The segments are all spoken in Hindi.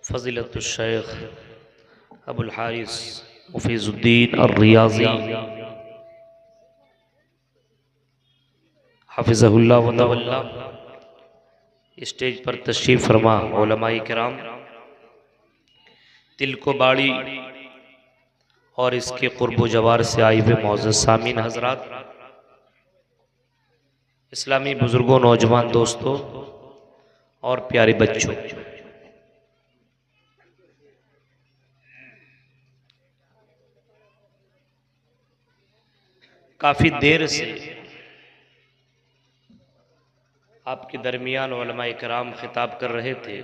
फ़ज़ीलतुश शेख अबुल हारिस मुफीज़ुद्दीन अर-रियाज़ी हफ़िज़हुल्लाह व तवल्ला स्टेज पर तशरीफ़ फरमा उलमाए किराम, तिल को बाड़ी और इसके क़ुर्ब जवार से आए हुए मौज़ूद सामीन हज़रात, इस्लामी बुज़ुर्गों, नौजवान दोस्तों और प्यारे बच्चों, काफ़ी देर से आपके दरमियान उलमाए किराम खिताब कर रहे थे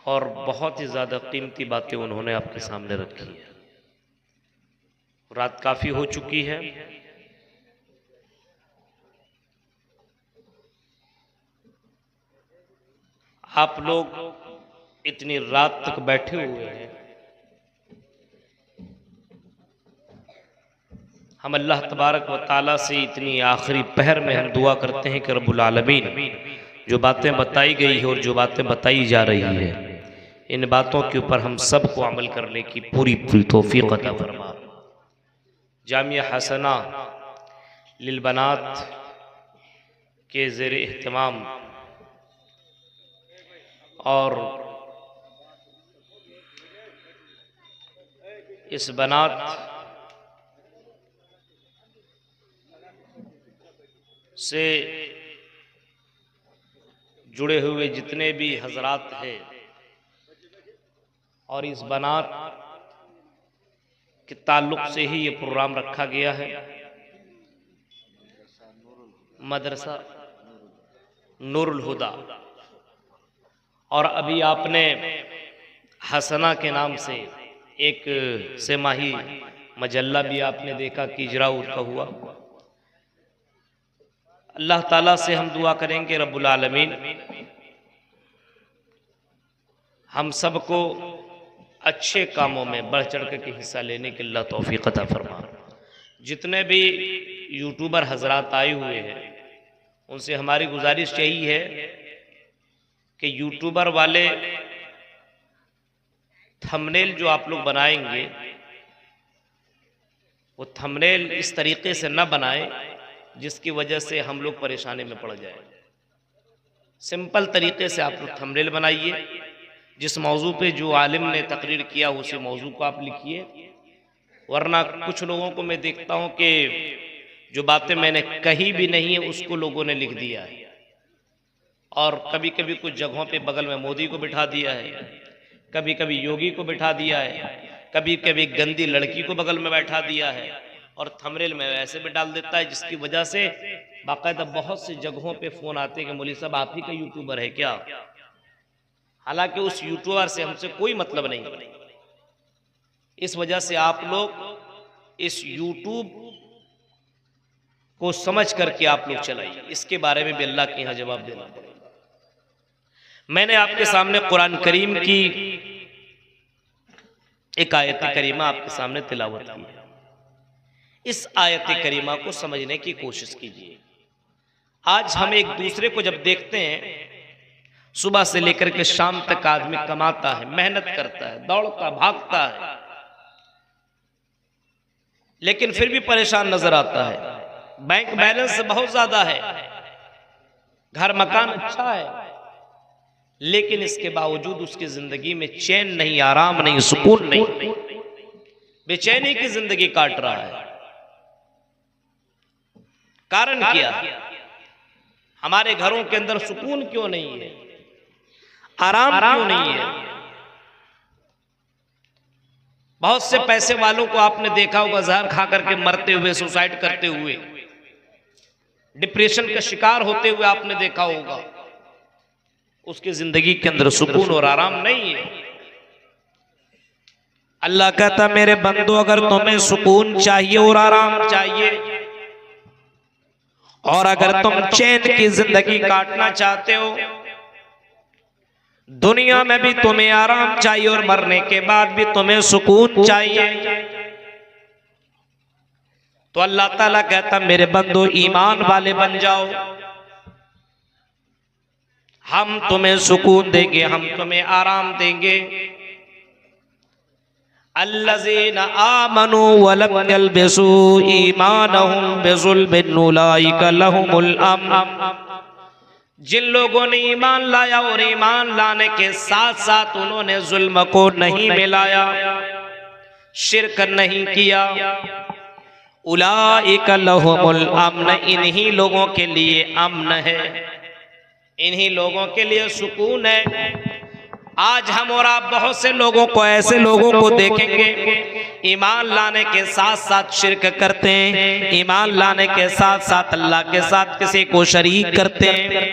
और बहुत ही ज़्यादा कीमती बातें उन्होंने आपके सामने रखी है। रात काफ़ी हो चुकी है। आप लोग इतनी रात तक बैठे हुए हैं। हम अल्लाह तबारक व ताला से इतनी आखिरी पहर में हम दुआ करते हैं कि रब्बुल आलमीन जो बातें बताई गई है और जो बातें बताई जा रही है, इन बातों के ऊपर हम सब को अमल करने की पूरी तौफीक अता फरमा। जामिया हसना लिल बनात के ज़ेर एहतमाम और इस बनात से जुड़े हुए जितने भी हजरात हैं और इस बनात के ताल्लुक से ही ये प्रोग्राम रखा गया है। मदरसा नूरुल हुदा, और अभी आपने हसना के नाम से एक सेमाही मजल्ला भी आपने देखा कि इजरा उसका हुआ। अल्लाह ताला से हम दुआ करेंगे रब्बुल आलमीन हम सबको अच्छे कामों में बढ़ चढ़ के हिस्सा लेने के अल्लाह तौफीक अता फरमा। जितने भी यूट्यूबर हजरात आए हुए हैं उनसे हमारी गुजारिश यही है कि यूट्यूबर वाले थंबनेल जो आप लोग बनाएंगे वो थंबनेल इस तरीके से न बनाएं जिसकी वजह से हम लोग परेशानी में पड़ जाए। सिंपल तरीके से आप लोग थंबनेल बनाइए। जिस मौजू पे जो आलिम ने तकरीर किया उसी मौजू को आप लिखिए, वरना कुछ लोगों को मैं देखता हूं कि जो बातें मैंने कही भी नहीं है उसको लोगों ने लिख दिया है, और कभी कभी कुछ जगहों पे बगल में मोदी को बिठा दिया है, कभी कभी योगी को बिठा दिया है, कभी कभी गंदी लड़की को बगल में बैठा दिया है, और थंबनेल में ऐसे भी डाल देता है जिसकी वजह से बाकायदा बहुत सी जगहों पे फोन आते हैं कि मौलवी साहब आप ही का यूट्यूबर है क्या। हालांकि उस यूट्यूबर से हमसे कोई मतलब नहीं। इस वजह से आप लोग इस यूट्यूब को समझ करके आप लोग चलाइए। इसके बारे में भी अल्लाह के यहाँ जवाब देना पड़ेगा। मैंने आपके सामने कुरान करीम की एक आयत करीमा आपके सामने तिलावत की है। इस आयत करीमा को समझने की कोशिश कीजिए। आज हम एक दूसरे को जब देखते हैं, सुबह से लेकर के शाम तक आदमी कमाता है, मेहनत करता है, दौड़ता भागता है, लेकिन फिर भी परेशान नजर आता है। बैंक बैलेंस बहुत ज्यादा है, घर मकान अच्छा है, लेकिन इसके बावजूद उसकी जिंदगी में चैन नहीं, आराम नहीं, सुकून नहीं, बेचैनी की जिंदगी काट रहा है। कारण क्या है? हमारे घरों के अंदर सुकून क्यों नहीं है, आराम क्यों नहीं है? बहुत से पैसे वालों को आपने देखा होगा जहर खा करके मरते हुए, सुसाइड करते हुए, डिप्रेशन का शिकार होते हुए आपने देखा होगा। उसकी जिंदगी के अंदर सुकून और आराम नहीं है। अल्लाह कहता मेरे बंदो अगर तुम्हें सुकून चाहिए और आराम चाहिए, और अगर तुम चैन की जिंदगी काटना चाहते हो, दुनिया में भी तुम्हें आराम चाहिए और मरने के बाद भी तुम्हें सुकून चाहिए, तो अल्लाह ताला कहता मेरे बंदो ईमान वाले बन जाओ, हम तुम्हें सुकून देंगे, हम तुम्हें आराम देंगे। अल्लज़ीना आमनू वलम यल्बिसू ईमानहुम बिज़ुल्मिन उलाइका लहुमुल अम्न, जिन लोगों ने ईमान लाया और ईमान लाने के साथ साथ उन्होंने जुल्म को नहीं मिलाया, शिर्क नहीं किया, उलाइका लहुमुल अम्न, इन्हीं लोगों के लिए अम्न है, इन्हीं लोगों के लिए सुकून है। आज हम और आप बहुत से लोगों को, ऐसे लोगों को देखेंगे ईमान लाने के साथ साथ शिर्क करते हैं, ईमान लाने के साथ साथ अल्लाह के साथ किसी को शरीक करते हैं।